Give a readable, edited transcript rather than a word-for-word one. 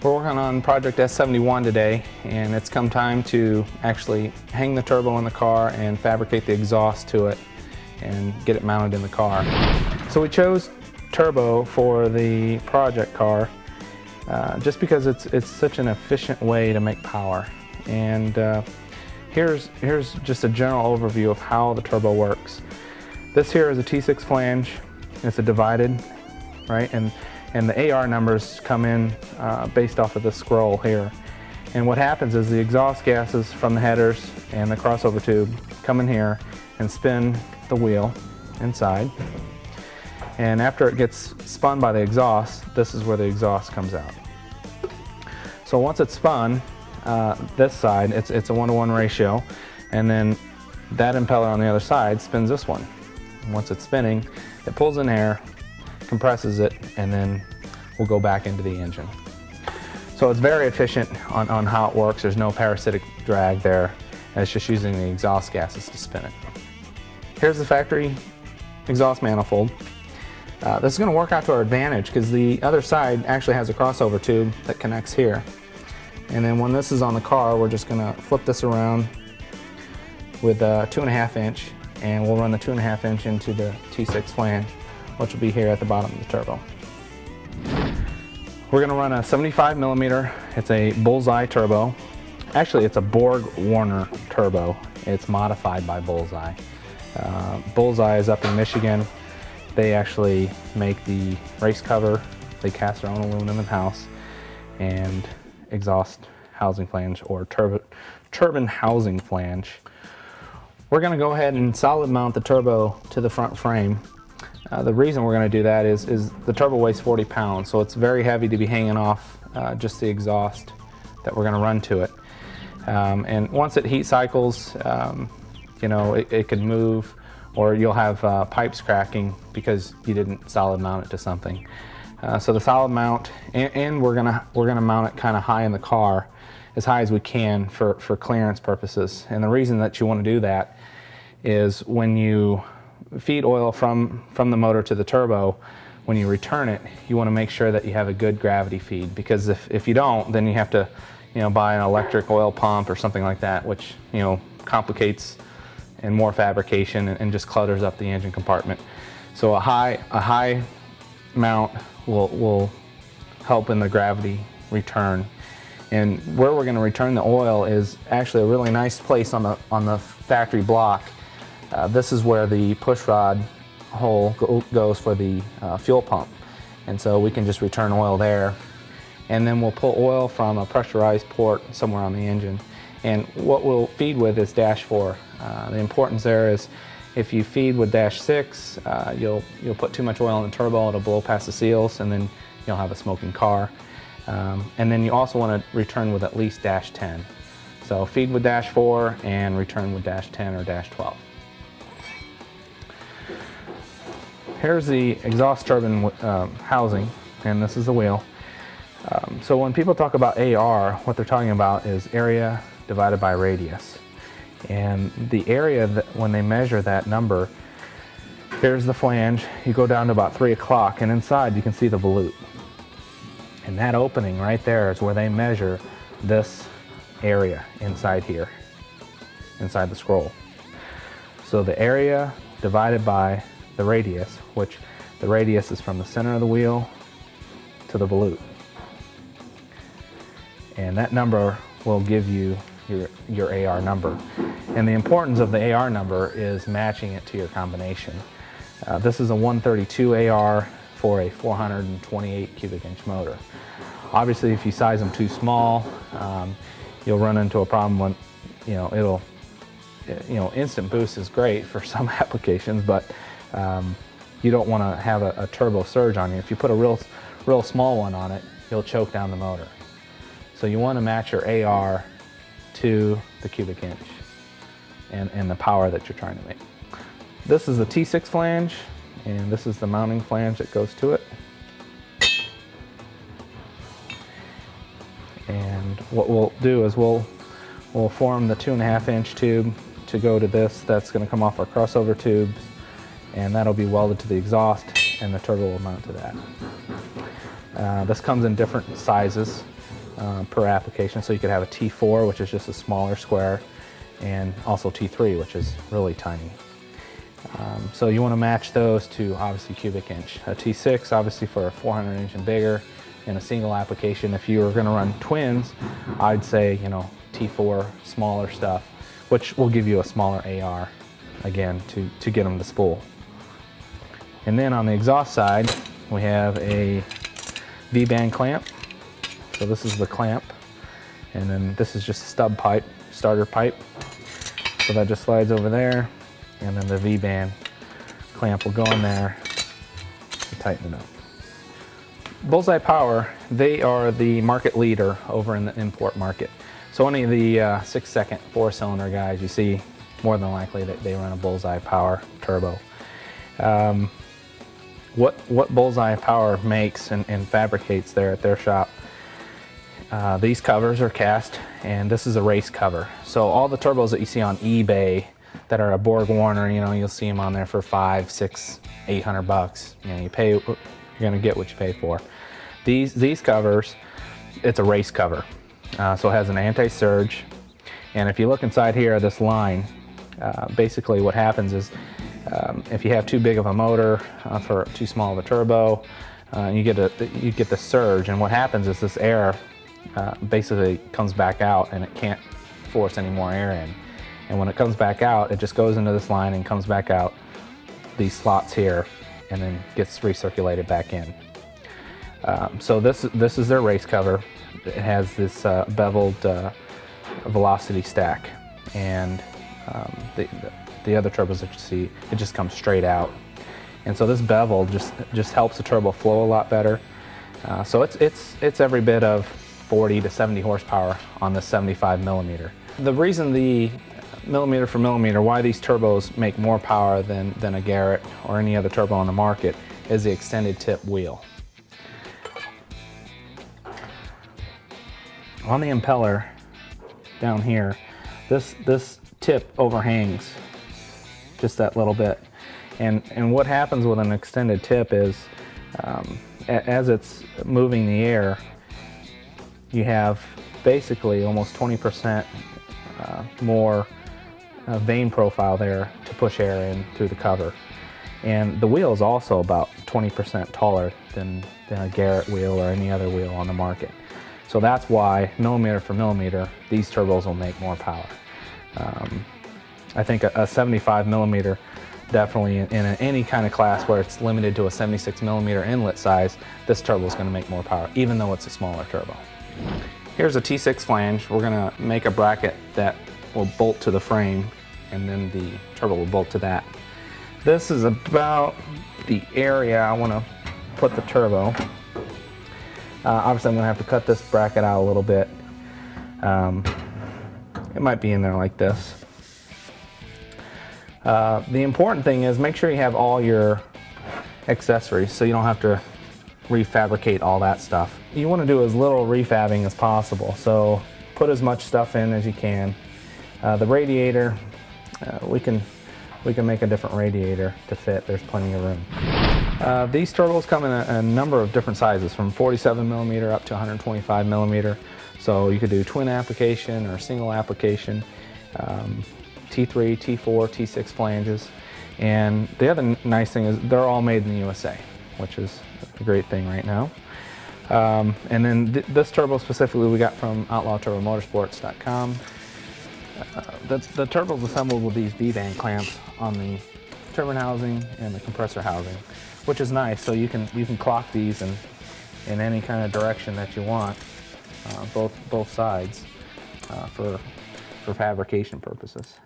We're working on project S71 today, and it's come time to actually hang the turbo in the car and fabricate the exhaust to it and get it mounted in the car. So we chose turbo for the project car just because it's such an efficient way to make power. And here's just a general overview of how the turbo works. This here is a T6 flange. It's a divided, right? And the AR numbers come in based off of the scroll here. And what happens is the exhaust gases from the headers and the crossover tube come in here and spin the wheel inside. And after it gets spun by the exhaust, this is where the exhaust comes out. So once it's spun, this side, it's a 1-to-1 ratio, and then that impeller on the other side spins this one. And once it's spinning, it pulls in air, compresses it, and then we'll go back into the engine. So it's very efficient on how it works. There's no parasitic drag there, and it's just using the exhaust gases to spin it. Here's the factory exhaust manifold. This is going to work out to our advantage because the other side actually has a crossover tube that connects here. And then when this is on the car, we're just going to flip this around with a 2.5 inch, and we'll run the 2.5 inch into the T6 flange, which will be here at the bottom of the turbo. We're going to run a 75mm. It's a Bullseye Turbo. Actually, it's a Borg-Warner Turbo. It's modified by Bullseye. Bullseye is up in Michigan. They actually make the race cover. They cast their own aluminum in-house, and exhaust housing flange, or turbine housing flange. We're going to go ahead and solid mount the turbo to the front frame. The reason we're going to do that is the turbo weighs 40 pounds, so it's very heavy to be hanging off just the exhaust that we're going to run to it. And once it heat cycles, you know, it could move, or you'll have pipes cracking because you didn't solid mount it to something. So the solid mount, and we're gonna mount it kind of high in the car, as high as we can for clearance purposes. And the reason that you want to do that is when you feed oil from the motor to the turbo, when you return it, you want to make sure that you have a good gravity feed, because if you don't, then you have to, you know, buy an electric oil pump or something like that, which, you know, complicates and more fabrication and just clutters up the engine compartment. So a high mount will help in the gravity return. And where we're going to return the oil is actually a really nice place on the factory block. This is where the push rod hole goes for the fuel pump, and so we can just return oil there, and then we'll pull oil from a pressurized port somewhere on the engine. And what we'll feed with is dash 4. The importance there is if you feed with dash 6, you'll put too much oil in the turbo, it'll blow past the seals, and then you'll have a smoking car. And then you also want to return with at least dash 10. So feed with dash 4 and return with dash 10 or dash 12. Here's the exhaust turbine housing, and this is the wheel. So when people talk about AR, what they're talking about is area divided by radius. And the area, that when they measure that number, here's the flange, you go down to about 3 o'clock, and inside you can see the volute. And that opening right there is where they measure this area inside here, inside the scroll. So the area divided by the radius, which the radius is from the center of the wheel to the volute. And that number will give you your AR number. And the importance of the AR number is matching it to your combination. This is a 132 AR for a 428 cubic inch motor. Obviously, if you size them too small, you'll run into a problem when, instant boost is great for some applications, but you don't want to have a turbo surge on you. If you put a real small one on it, you'll choke down the motor. So you want to match your AR to the cubic inch and the power that you're trying to make. This is the T6 flange, and this is the mounting flange that goes to it. And what we'll do is we'll form the 2.5 inch tube to go to this. That's going to come off our crossover tubes, and that'll be welded to the exhaust, and the turbo will mount to that. This comes in different sizes. per application. So you could have a T4, which is just a smaller square, and also T3, which is really tiny. So you want to match those to obviously cubic inch. A T6 obviously for a 400 inch and bigger in a single application. If you were going to run twins, I'd say, you know, T4 smaller stuff, which will give you a smaller AR again to get them to spool. And then on the exhaust side, we have a V-band clamp. So this is the clamp, and then this is just a stub pipe, starter pipe. So that just slides over there, and then the V-band clamp will go in there to tighten it up. Bullseye Power, they are the market leader over in the import market. So any of the 6-second 4-cylinder guys you see, more than likely that they run a Bullseye Power Turbo. What Bullseye Power makes and fabricates there at their shop, these covers are cast, and this is a race cover. So all the turbos that you see on eBay that are a Borg Warner, you know, you'll see them on there for $500, $600, $800. You know, you pay, you're gonna get what you pay for. These covers, it's a race cover. So it has an anti-surge, and if you look inside here, this line, basically what happens is if you have too big of a motor for too small of a turbo, you get the surge, and what happens is this air basically comes back out, and it can't force any more air in. And when it comes back out, it just goes into this line and comes back out these slots here, and then gets recirculated back in. So this is their race cover. It has this beveled velocity stack, and the other turbos that you see, it just comes straight out. And so this bevel just helps the turbo flow a lot better. So it's every bit of 40 to 70 horsepower on this 75 millimeter. The reason the millimeter for millimeter, why these turbos make more power than a Garrett or any other turbo on the market, is the extended tip wheel. On the impeller down here, this tip overhangs just that little bit. And what happens with an extended tip is as it's moving the air, you have basically almost 20% more vane profile there to push air in through the cover. And the wheel is also about 20% taller than a Garrett wheel or any other wheel on the market. So that's why, millimeter for millimeter, these turbos will make more power. I think a 75 millimeter, definitely in any kind of class where it's limited to a 76 millimeter inlet size, this turbo is going to make more power, even though it's a smaller turbo. Here's a T6 flange. We're going to make a bracket that will bolt to the frame, and then the turbo will bolt to that. This is about the area I want to put the turbo. Obviously I'm going to have to cut this bracket out a little bit. It might be in there like this. The important thing is make sure you have all your accessories so you don't have to refabricate all that stuff. You want to do as little refabbing as possible, so put as much stuff in as you can. The radiator, we can make a different radiator to fit. There's plenty of room. These turbos come in a number of different sizes, from 47 millimeter up to 125 millimeter. So you could do twin application or single application, T3, T4, T6 flanges. And the other nice thing is they're all made in the USA, which is a great thing right now. And then this turbo specifically we got from Outlaw Turbo Motorsports.com. The turbo's assembled with these V-band clamps on the turbine housing and the compressor housing, which is nice. So you can clock these in any kind of direction that you want, both sides, for fabrication purposes.